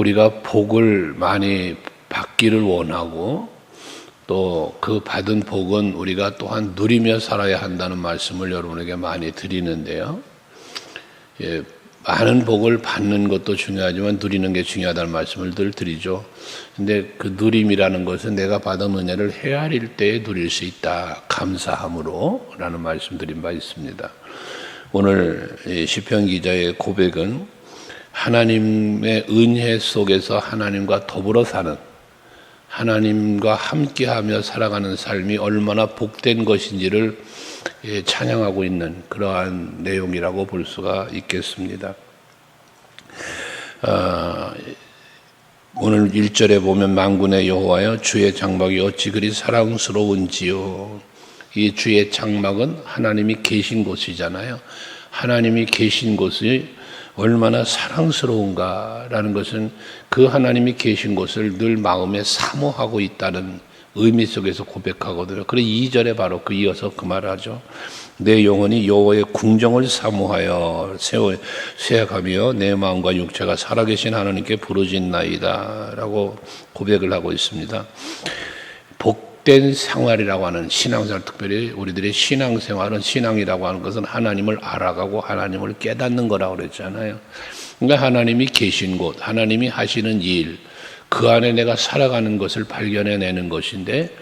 우리가 복을 많이 받기를 원하고 또 그 받은 복은 우리가 또한 누리며 살아야 한다는 말씀을 여러분에게 많이 드리는데요. 많은 복을 받는 것도 중요하지만 누리는 게 중요하다는 말씀을 늘 드리죠. 근데 그 누림이라는 것은 내가 받은 은혜를 헤아릴 때에 누릴 수 있다. 감사함으로 라는 말씀 드린 바 있습니다. 오늘 시편 기자의 고백은 하나님의 은혜 속에서 하나님과 더불어 사는, 하나님과 함께하며 살아가는 삶이 얼마나 복된 것인지를 찬양하고 있는 그러한 내용이라고 볼 수가 있겠습니다. 오늘 1절에 보면 만군의 여호와여 주의 장막이 어찌 그리 사랑스러운지요. 이 주의 장막은 하나님이 계신 곳이잖아요. 하나님이 계신 곳이 얼마나 사랑스러운가라는 것은 그 하나님이 계신 곳을 늘 마음에 사모하고 있다는 의미 속에서 고백하거든요. 그래서 2절에 바로 그 이어서 그 말을 하죠. 내 영혼이 여호와의 궁정을 사모하여 쇠약하며 내 마음과 육체가 살아계신 하나님께 부르짖나이다 라고 고백을 하고 있습니다. 복된 생활이라고 하는 신앙생활, 특별히 우리들의 신앙생활은, 신앙이라고 하는 것은 하나님을 알아가고 하나님을 깨닫는 거라고 그랬잖아요. 그러니까 하나님이 계신 곳, 하나님이 하시는 일, 그 안에 내가 살아가는 것을 발견해내는 것인데,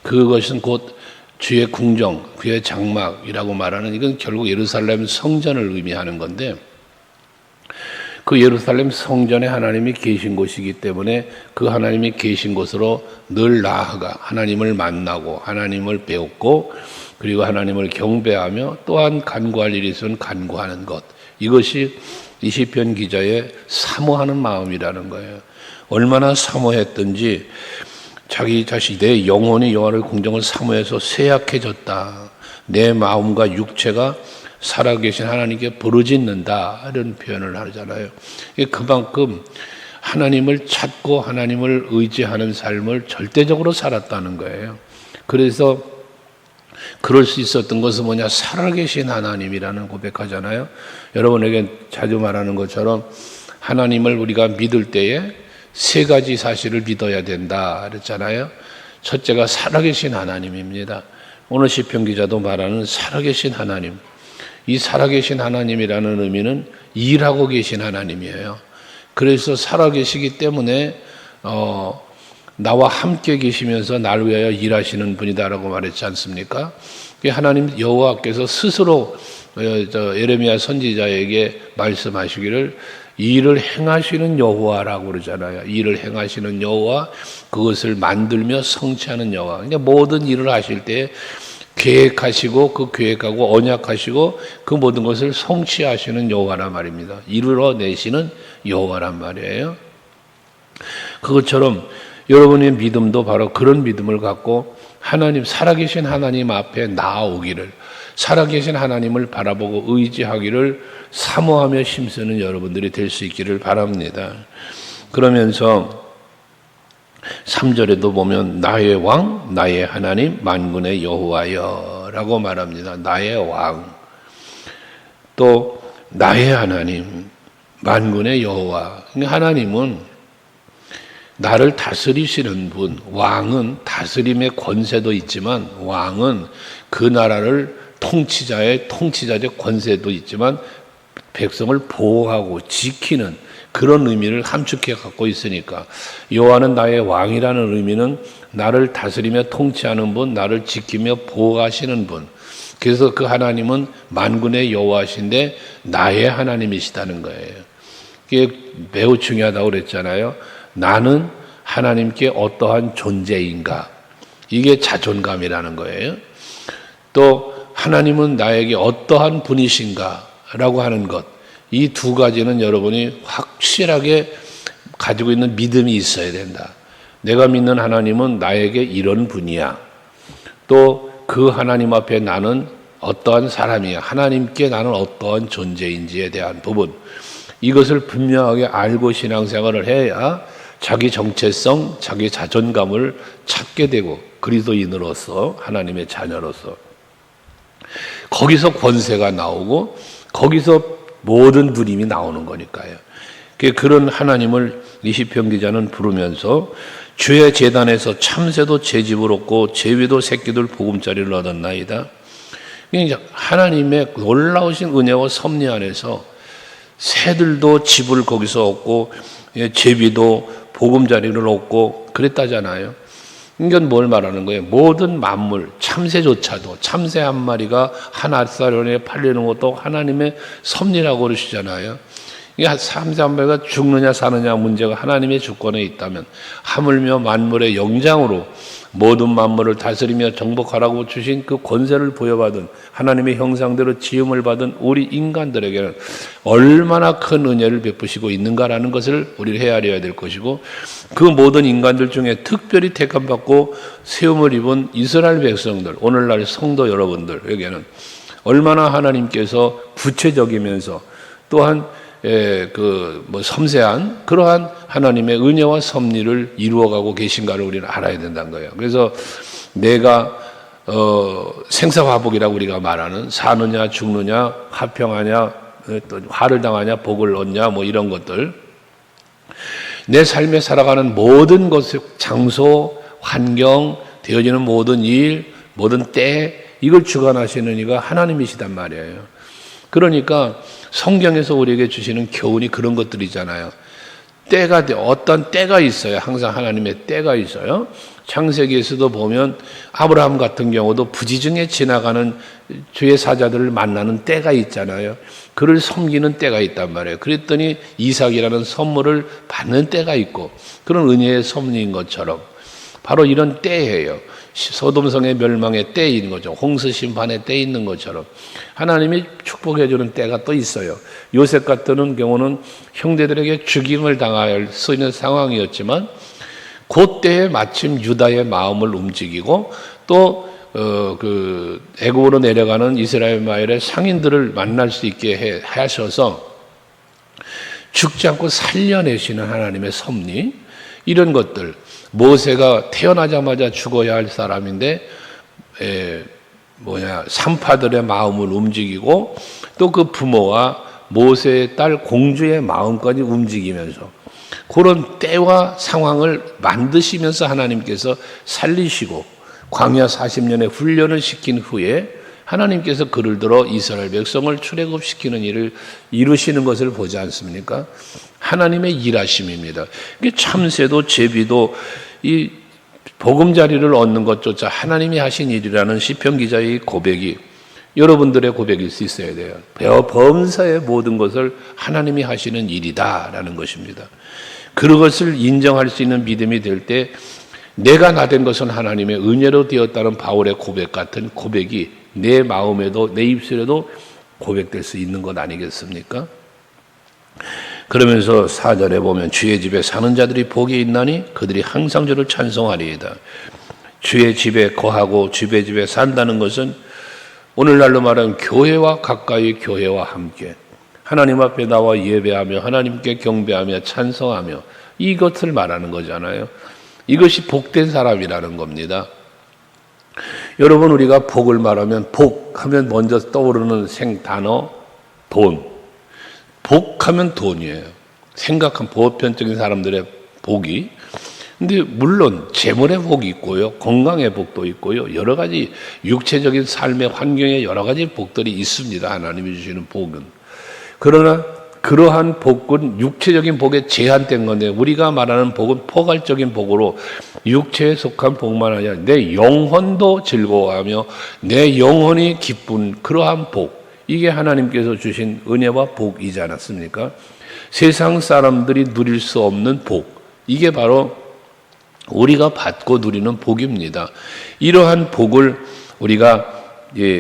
그것은 곧 주의 궁정, 그의 장막이라고 말하는, 이건 결국 예루살렘 성전을 의미하는 건데, 그 예루살렘 성전에 하나님이 계신 곳이기 때문에 그 하나님이 계신 곳으로 늘 나아가 하나님을 만나고 하나님을 배웠고, 그리고 하나님을 경배하며 또한 간구할 일이 있으면 간구하는 것, 이것이 이 시편 기자의 사모하는 마음이라는 거예요. 얼마나 사모했든지 자기 자신, 내 영혼이 여호와의 궁정을 사모해서 쇠약해졌다, 내 마음과 육체가 살아계신 하나님께 부르짖는다 이런 표현을 하잖아요. 그만큼 하나님을 찾고 하나님을 의지하는 삶을 절대적으로 살았다는 거예요. 그래서 그럴 수 있었던 것은 뭐냐, 살아계신 하나님이라는 고백하잖아요. 여러분에게 자주 말하는 것처럼 하나님을 우리가 믿을 때에 세 가지 사실을 믿어야 된다 그랬잖아요. 첫째가 살아계신 하나님입니다. 오늘 시편 기자도 말하는 살아계신 하나님, 이 살아계신 하나님이라는 의미는 일하고 계신 하나님이에요. 그래서 살아계시기 때문에 나와 함께 계시면서 나를 위하여 일하시는 분이다라고 말했지 않습니까? 하나님 여호와께서 스스로 예레미야 선지자에게 말씀하시기를 일을 행하시는 여호와라고 그러잖아요. 일을 행하시는 여호와, 그것을 만들며 성취하는 여호와. 그러니까 모든 일을 하실 때 계획하시고 그 계획하고 언약하시고 그 모든 것을 성취하시는 여호와란 말입니다. 이루어내시는 여호와란 말이에요. 그것처럼 여러분의 믿음도 바로 그런 믿음을 갖고 하나님, 살아계신 하나님 앞에 나아오기를, 살아계신 하나님을 바라보고 의지하기를 사모하며 힘쓰는 여러분들이 될 수 있기를 바랍니다. 그러면서 3절에도 보면 나의 왕, 나의 하나님, 만군의 여호와여 라고 말합니다. 나의 왕, 또 나의 하나님, 만군의 여호와. 하나님은 나를 다스리시는 분, 왕은 다스림의 권세도 있지만, 왕은 그 나라를 통치자의 통치자적 권세도 있지만 백성을 보호하고 지키는 그런 의미를 함축해 갖고 있으니까, 여호와는 나의 왕이라는 의미는 나를 다스리며 통치하는 분, 나를 지키며 보호하시는 분. 그래서 그 하나님은 만군의 여호와신데 나의 하나님이시다는 거예요. 이게 매우 중요하다고 그랬잖아요. 나는 하나님께 어떠한 존재인가, 이게 자존감이라는 거예요. 또 하나님은 나에게 어떠한 분이신가 라고 하는 것, 이 두 가지는 여러분이 확실하게 가지고 있는 믿음이 있어야 된다. 내가 믿는 하나님은 나에게 이런 분이야. 또 그 하나님 앞에 나는 어떠한 사람이야. 하나님께 나는 어떠한 존재인지에 대한 부분, 이것을 분명하게 알고 신앙생활을 해야 자기 정체성, 자기 자존감을 찾게 되고, 그리스도인으로서, 하나님의 자녀로서 거기서 권세가 나오고 거기서 모든 누림이 나오는 거니까요. 그런 하나님을 이 시편 기자는 부르면서 주의 제단에서 참새도 제 집을 얻고 제비도 새끼들 보금자리를 얻었나이다. 그러니까 하나님의 놀라우신 은혜와 섭리 안에서 새들도 집을 거기서 얻고 제비도 보금자리를 얻고 그랬다잖아요. 이건 뭘 말하는 거예요? 모든 만물, 참새조차도 참새 한 마리가 한 알사론에 팔리는 것도 하나님의 섭리라고 그러시잖아요. 참새 한 마리가 죽느냐 사느냐 문제가 하나님의 주권에 있다면 하물며 만물의 영장으로 모든 만물을 다스리며 정복하라고 주신 그 권세를 부여받은 하나님의 형상대로 지음을 받은 우리 인간들에게는 얼마나 큰 은혜를 베푸시고 있는가라는 것을 우리를 헤아려야 될 것이고, 그 모든 인간들 중에 특별히 택함받고 세움을 입은 이스라엘 백성들, 오늘날 성도 여러분들에게는 얼마나 하나님께서 구체적이면서 또한 섬세한 그러한 하나님의 은혜와 섭리를 이루어가고 계신가를 우리는 알아야 된다는 거예요. 그래서 내가 생사화복이라고 우리가 말하는 사느냐 죽느냐 화평하냐 또 화를 당하냐 복을 얻냐 뭐 이런 것들, 내 삶에 살아가는 모든 것, 장소, 환경, 되어지는 모든 일, 모든 때, 이걸 주관하시는 이가 하나님이시단 말이에요. 그러니까 성경에서 우리에게 주시는 교훈이 그런 것들이잖아요. 때가 어떤 때가 있어요. 항상 하나님의 때가 있어요. 창세기에서도 보면 아브라함 같은 경우도 부지중에 지나가는 주의 사자들을 만나는 때가 있잖아요. 그를 섬기는 때가 있단 말이에요. 그랬더니 이삭이라는 선물을 받는 때가 있고, 그런 은혜의 섭리인 것처럼 바로 이런 때예요. 소돔성의 멸망의 때인 거죠. 홍수 심판의 때 있는 것처럼 하나님이 축복해 주는 때가 또 있어요. 요셉 같은 경우는 형제들에게 죽임을 당할 수 있는 상황이었지만 그때에 마침 유다의 마음을 움직이고 또 애굽으로 내려가는 이스라엘 마을의 상인들을 만날 수 있게 하셔서 죽지 않고 살려내시는 하나님의 섭리, 이런 것들. 모세가 태어나자마자 죽어야 할 사람인데 산파들의 마음을 움직이고 또 그 부모와 모세의 딸 공주의 마음까지 움직이면서 그런 때와 상황을 만드시면서 하나님께서 살리시고 광야 40년의 훈련을 시킨 후에 하나님께서 그를 들어 이스라엘 백성을 출애굽시키는 일을 이루시는 것을 보지 않습니까? 하나님의 일하심입니다. 참새도 제비도 이 보금자리를 얻는 것조차 하나님이 하신 일이라는 시편 기자의 고백이 여러분들의 고백일 수 있어야 돼요. 범사의 모든 것을 하나님이 하시는 일이다라는 것입니다. 그것을 인정할 수 있는 믿음이 될 때 내가 나된 것은 하나님의 은혜로 되었다는 바울의 고백 같은 고백이 내 마음에도 내 입술에도 고백될 수 있는 것 아니겠습니까? 그러면서 4절에 보면 주의 집에 사는 자들이 복이 있나니 그들이 항상 주를 찬송하리이다. 주의 집에 거하고 주의 집에 산다는 것은 오늘날로 말하면 교회와 가까이 교회와 함께 하나님 앞에 나와 예배하며 하나님께 경배하며 찬송하며 이것을 말하는 거잖아요. 이것이 복된 사람이라는 겁니다. 여러분, 우리가 복을 말하면 복하면 먼저 떠오르는 생단어 돈. 복하면 돈이에요. 생각한 보편적인 사람들의 복이. 근데 물론 재물의 복이 있고요, 건강의 복도 있고요, 여러 가지 육체적인 삶의 환경에 여러 가지 복들이 있습니다. 하나님이 주시는 복은. 그러나 그러한 복은 육체적인 복에 제한된 건데, 우리가 말하는 복은 포괄적인 복으로 육체에 속한 복만 아니라 내 영혼도 즐거워하며 내 영혼이 기쁜 그러한 복, 이게 하나님께서 주신 은혜와 복이지 않았습니까? 세상 사람들이 누릴 수 없는 복, 이게 바로 우리가 받고 누리는 복입니다. 이러한 복을 우리가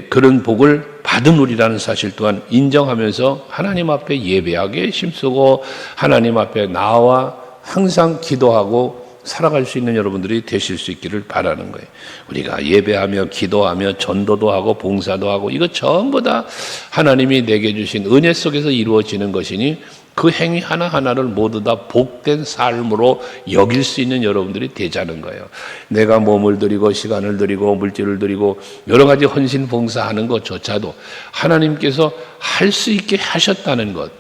그런 복을 받은 우리라는 사실 또한 인정하면서 하나님 앞에 예배하게 힘쓰고 하나님 앞에 나와 항상 기도하고 살아갈 수 있는 여러분들이 되실 수 있기를 바라는 거예요. 우리가 예배하며 기도하며 전도도 하고 봉사도 하고 이거 전부 다 하나님이 내게 주신 은혜 속에서 이루어지는 것이니 그 행위 하나하나를 모두 다 복된 삶으로 여길 수 있는 여러분들이 되자는 거예요. 내가 몸을 들이고 시간을 들이고 물질을 들이고 여러 가지 헌신 봉사하는 것조차도 하나님께서 할 수 있게 하셨다는 것,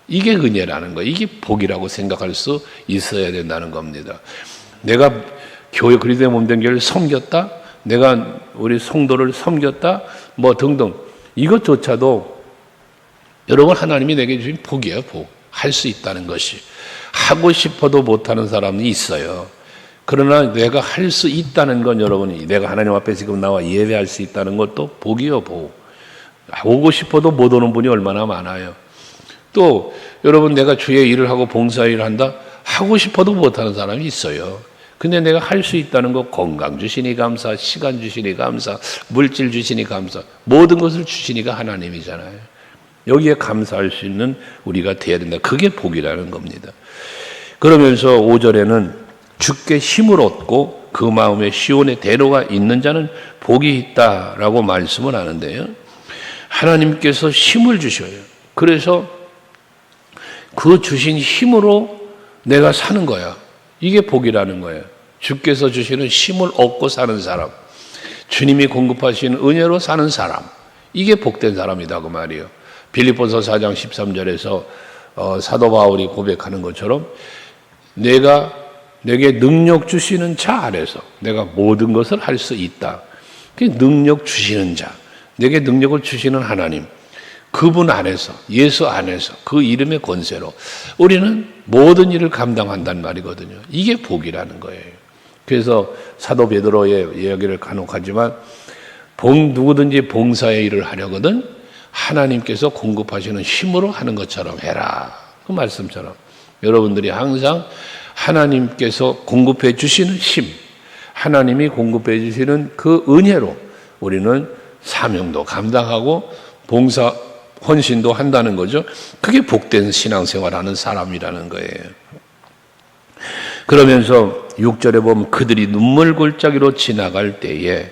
이게 은혜라는 거예요. 이게 복이라고 생각할 수 있어야 된다는 겁니다. 내가 교회 그리스도의 몸된 교회를 섬겼다, 내가 우리 성도를 섬겼다, 뭐 등등, 이것조차도 여러분 하나님이 내게 주신 복이에요. 복. 할 수 있다는 것이. 하고 싶어도 못하는 사람이 있어요. 그러나 내가 할 수 있다는 건 여러분이, 내가 하나님 앞에 지금 나와 예배할 수 있다는 것도 복이요, 복. 오고 싶어도 못 오는 분이 얼마나 많아요. 또 여러분, 내가 주의 일을 하고 봉사일을 한다, 하고 싶어도 못하는 사람이 있어요. 근데 내가 할 수 있다는 거, 건강 주시니 감사, 시간 주시니 감사, 물질 주시니 감사, 모든 것을 주시니까 하나님이잖아요. 여기에 감사할 수 있는 우리가 돼야 된다. 그게 복이라는 겁니다. 그러면서 5절에는 주께 힘을 얻고 그 마음에 시온의 대로가 있는 자는 복이 있다라고 말씀을 하는데요. 하나님께서 힘을 주셔요. 그래서 그 주신 힘으로 내가 사는 거야. 이게 복이라는 거예요. 주께서 주시는 힘을 얻고 사는 사람, 주님이 공급하시는 은혜로 사는 사람, 이게 복된 사람이다 그 말이에요. 빌립보서 4장 13절에서 사도 바울이 고백하는 것처럼 내게 능력 주시는 자 안에서 내가 모든 것을 할 수 있다. 그 능력 주시는 자, 내게 능력을 주시는 하나님, 그분 안에서, 예수 안에서, 그 이름의 권세로 우리는 모든 일을 감당한다는 말이거든요. 이게 복이라는 거예요. 그래서 사도 베드로의 이야기를 간혹 하지만 누구든지 봉사의 일을 하려거든 하나님께서 공급하시는 힘으로 하는 것처럼 해라. 그 말씀처럼 여러분들이 항상 하나님께서 공급해 주시는 힘, 하나님이 공급해 주시는 그 은혜로 우리는 사명도 감당하고 봉사 헌신도 한다는 거죠. 그게 복된 신앙생활하는 사람이라는 거예요. 그러면서 6절에 보면 그들이 눈물 골짜기로 지나갈 때에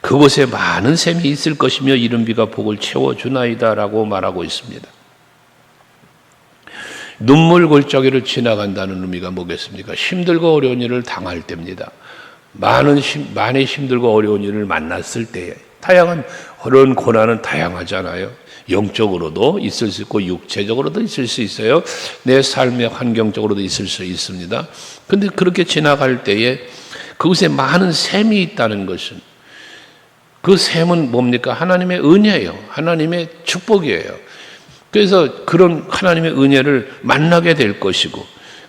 그곳에 많은 샘이 있을 것이며 이른비가 복을 채워주나이다 라고 말하고 있습니다. 눈물 골짜기를 지나간다는 의미가 뭐겠습니까? 힘들고 어려운 일을 당할 때입니다. 많이 힘들고 어려운 일을 만났을 때에 다양한 어려운 고난은 다양하잖아요. 영적으로도 있을 수 있고 육체적으로도 있을 수 있어요. 내 삶의 환경적으로도 있을 수 있습니다. 그런데 그렇게 지나갈 때에 그곳에 많은 샘이 있다는 것은 그 샘은 뭡니까? 하나님의 은혜예요. 하나님의 축복이에요. 그래서 그런 하나님의 은혜를 만나게 될 것이고,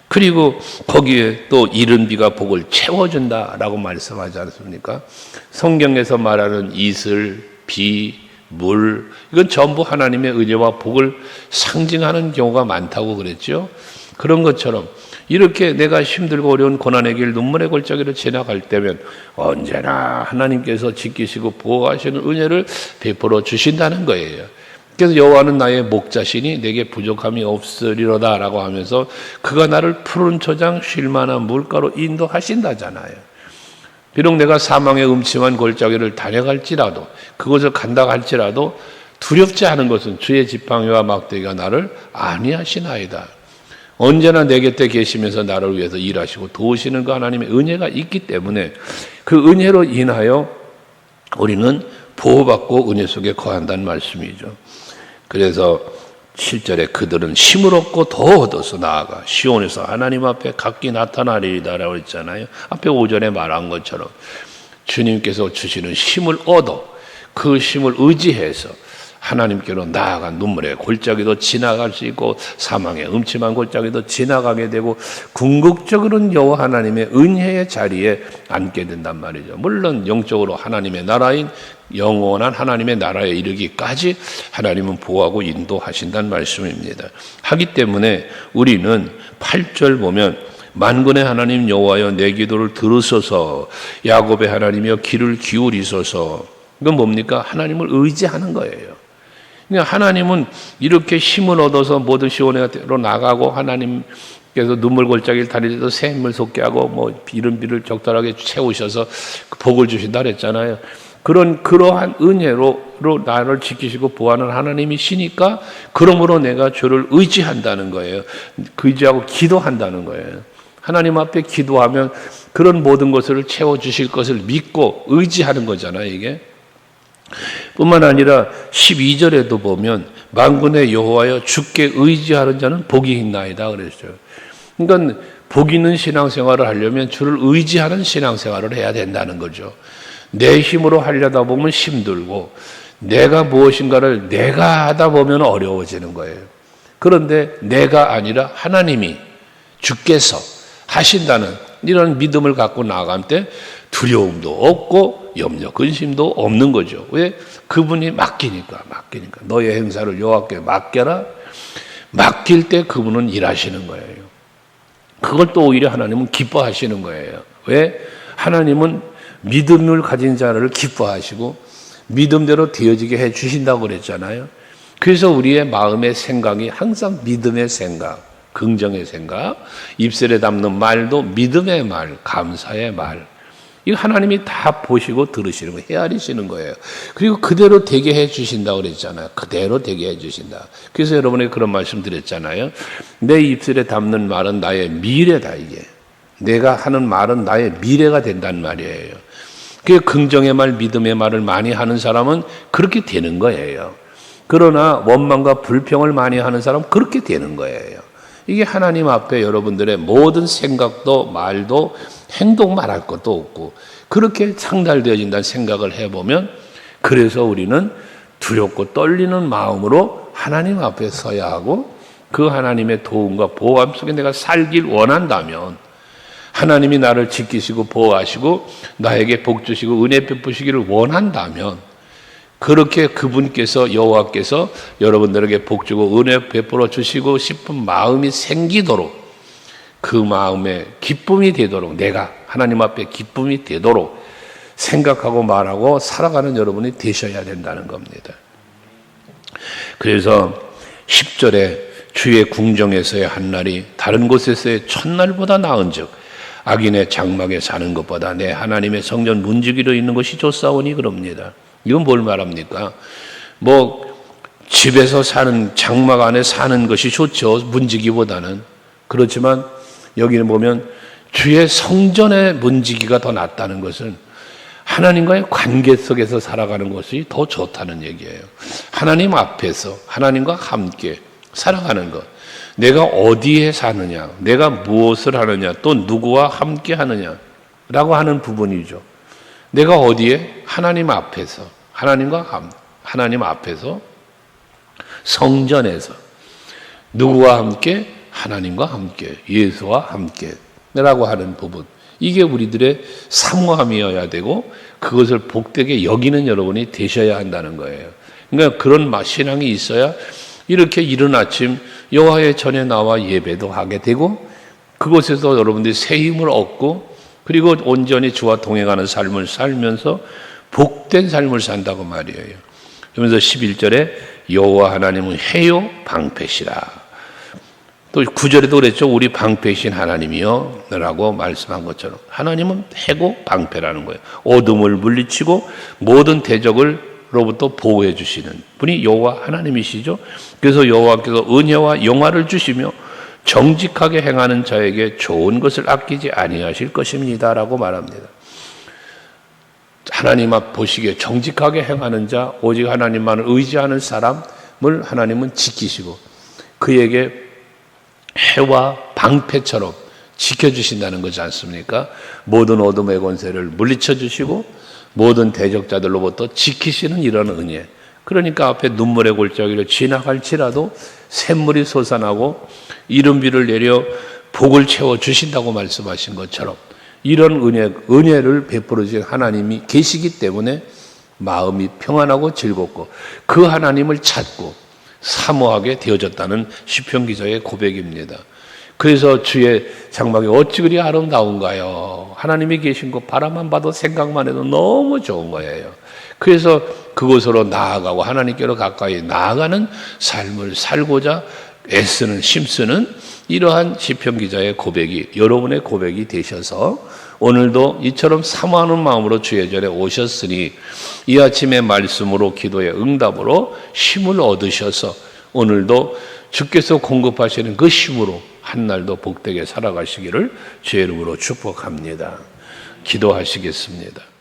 그리고 거기에 또 이른 비가 복을 채워준다라고 말씀하지 않습니까? 성경에서 말하는 이슬, 비, 물, 이건 전부 하나님의 은혜와 복을 상징하는 경우가 많다고 그랬죠. 그런 것처럼 이렇게 내가 힘들고 어려운 고난의 길, 눈물의 골짜기를 지나갈 때면 언제나 하나님께서 지키시고 보호하시는 은혜를 베풀어 주신다는 거예요. 그래서 여호와는 나의 목자시니 내게 부족함이 없으리로다 라고 하면서 그가 나를 푸른 초장 쉴 만한 물가로 인도하신다잖아요. 비록 내가 사망의 음침한 골짜기를 다녀갈지라도, 그곳을 간다 할지라도 두렵지 않은 것은 주의 지팡이와 막대기가 나를 안위하시나이다. 언제나 내 곁에 계시면서 나를 위해서 일하시고 도우시는 그 하나님의 은혜가 있기 때문에 그 은혜로 인하여 우리는 보호받고 은혜 속에 거한다는 말씀이죠. 그래서 7절에 그들은 힘을 얻고 더 얻어서 나아가 시온에서 하나님 앞에 각기 나타나리이다라고 했잖아요. 앞에 5절에 말한 것처럼 주님께서 주시는 힘을 얻어 그 힘을 의지해서 하나님께로 나아가 눈물의 골짜기도 지나갈 수 있고 사망의 음침한 골짜기도 지나가게 되고 궁극적으로는 여호와 하나님의 은혜의 자리에 앉게 된단 말이죠. 물론 영적으로 하나님의 나라인 영원한 하나님의 나라에 이르기까지 하나님은 보호하고 인도하신다는 말씀입니다. 하기 때문에 우리는 8절 보면 만군의 하나님 여호와여 내 기도를 들으소서, 야곱의 하나님이여 귀를 기울이소서. 이건 뭡니까? 하나님을 의지하는 거예요. 그러니까 하나님은 이렇게 힘을 얻어서 모든 시온으로 나가고 하나님께서 눈물 골짜기를 다니면서 샘을 솟게 하고 뭐 이른 비를 적절하게 채우셔서 복을 주신다 그랬잖아요. 그러한 은혜로 나를 지키시고 보호하는 하나님이시니까 그러므로 내가 주를 의지한다는 거예요. 의지하고 기도한다는 거예요. 하나님 앞에 기도하면 그런 모든 것을 채워주실 것을 믿고 의지하는 거잖아요, 이게. 뿐만 아니라 12절에도 보면 만군의 여호와여 주께 의지하는 자는 복이 있나이다 그랬어요. 그러니까 복 있는 신앙생활을 하려면 주를 의지하는 신앙생활을 해야 된다는 거죠. 내 힘으로 하려다 보면 힘들고 내가 무엇인가를 내가 하다 보면 어려워지는 거예요. 그런데 내가 아니라 하나님이 주께서 하신다는 이런 믿음을 갖고 나아갈 때 두려움도 없고 염려, 근심도 없는 거죠. 왜? 그분이 맡기니까. 너의 행사를 여호와께 맡겨라. 맡길 때 그분은 일하시는 거예요. 그걸 또 오히려 하나님은 기뻐하시는 거예요. 왜? 하나님은 믿음을 가진 자를 기뻐하시고 믿음대로 되어지게 해 주신다고 그랬잖아요. 그래서 우리의 마음의 생각이 항상 믿음의 생각, 긍정의 생각, 입술에 담는 말도 믿음의 말, 감사의 말. 이거 하나님이 다 보시고 들으시는 거예요. 헤아리시는 거예요. 그리고 그대로 되게 해 주신다고 그랬잖아요. 그대로 되게 해 주신다. 그래서 여러분에게 그런 말씀 드렸잖아요. 내 입술에 담는 말은 나의 미래다 이게. 내가 하는 말은 나의 미래가 된다는 말이에요. 그 긍정의 말, 믿음의 말을 많이 하는 사람은 그렇게 되는 거예요. 그러나 원망과 불평을 많이 하는 사람은 그렇게 되는 거예요. 이게 하나님 앞에 여러분들의 모든 생각도 말도 행동 말할 것도 없고 그렇게 상달되어진다는 생각을 해보면 그래서 우리는 두렵고 떨리는 마음으로 하나님 앞에 서야 하고 그 하나님의 도움과 보호함 속에 내가 살길 원한다면 하나님이 나를 지키시고 보호하시고 나에게 복 주시고 은혜 베푸시기를 원한다면 그렇게 그분께서 여호와께서 여러분들에게 복 주고 은혜 베풀어 주시고 싶은 마음이 생기도록 그 마음에 기쁨이 되도록 내가 하나님 앞에 기쁨이 되도록 생각하고 말하고 살아가는 여러분이 되셔야 된다는 겁니다. 그래서 10절에 주의 궁정에서의 한 날이 다른 곳에서의 첫날보다 나은즉 악인의 장막에 사는 것보다 내 하나님의 성전 문지기로 있는 것이 좋사오니 그럽니다. 이건 뭘 말합니까? 집에서 사는 장막 안에 사는 것이 좋죠. 문지기보다는. 그렇지만 여기는 보면 주의 성전의 문지기가 더 낫다는 것은 하나님과의 관계 속에서 살아가는 것이 더 좋다는 얘기예요. 하나님 앞에서 하나님과 함께 살아가는 것. 내가 어디에 사느냐, 내가 무엇을 하느냐, 또 누구와 함께 하느냐라고 하는 부분이죠. 내가 어디에? 하나님 앞에서, 하나님 앞에서, 성전에서, 누구와 함께? 하나님과 함께, 예수와 함께라고 하는 부분. 이게 우리들의 사모함이어야 되고 그것을 복되게 여기는 여러분이 되셔야 한다는 거예요. 그러니까 그런 신앙이 있어야 이렇게 이른 아침 여호와의 전에 나와 예배도 하게 되고 그곳에서 여러분들이 새 힘을 얻고 그리고 온전히 주와 동행하는 삶을 살면서 복된 삶을 산다고 말이에요. 그러면서 11절에 여호와 하나님은 해요 방패시라. 또 9절에도 그랬죠. 우리 방패이신 하나님이요 라고 말씀한 것처럼 하나님은 해고 방패라는 거예요. 어둠을 물리치고 모든 대적을로부터 보호해 주시는 분이 여호와 하나님이시죠. 그래서 여호와께서 은혜와 영화를 주시며 정직하게 행하는 자에게 좋은 것을 아끼지 아니하실 것입니다 라고 말합니다. 하나님 앞 보시기에 정직하게 행하는 자, 오직 하나님만을 의지하는 사람을 하나님은 지키시고 그에게 해와 방패처럼 지켜주신다는 거지 않습니까? 모든 어둠의 권세를 물리쳐 주시고 모든 대적자들로부터 지키시는 이런 은혜. 그러니까 앞에 눈물의 골짜기를 지나갈지라도 샘물이 솟아나고 이른 비를 내려 복을 채워 주신다고 말씀하신 것처럼 이런 은혜를 베풀어 주신 하나님이 계시기 때문에 마음이 평안하고 즐겁고 그 하나님을 찾고 사모하게 되어졌다는 시편 기자의 고백입니다. 그래서 주의 장막이 어찌 그리 아름다운가요? 하나님이 계신 곳 바라만 봐도 생각만 해도 너무 좋은 거예요. 그래서 그곳으로 나아가고 하나님께로 가까이 나아가는 삶을 살고자 애쓰는 힘쓰는 이러한 시편 기자의 고백이 여러분의 고백이 되셔서 오늘도 이처럼 사모하는 마음으로 주의 전에 오셨으니 이 아침의 말씀으로 기도의 응답으로 힘을 얻으셔서 오늘도 주께서 공급하시는 그 힘으로 한 날도 복되게 살아가시기를 주의 이름으로 축복합니다. 기도하시겠습니다.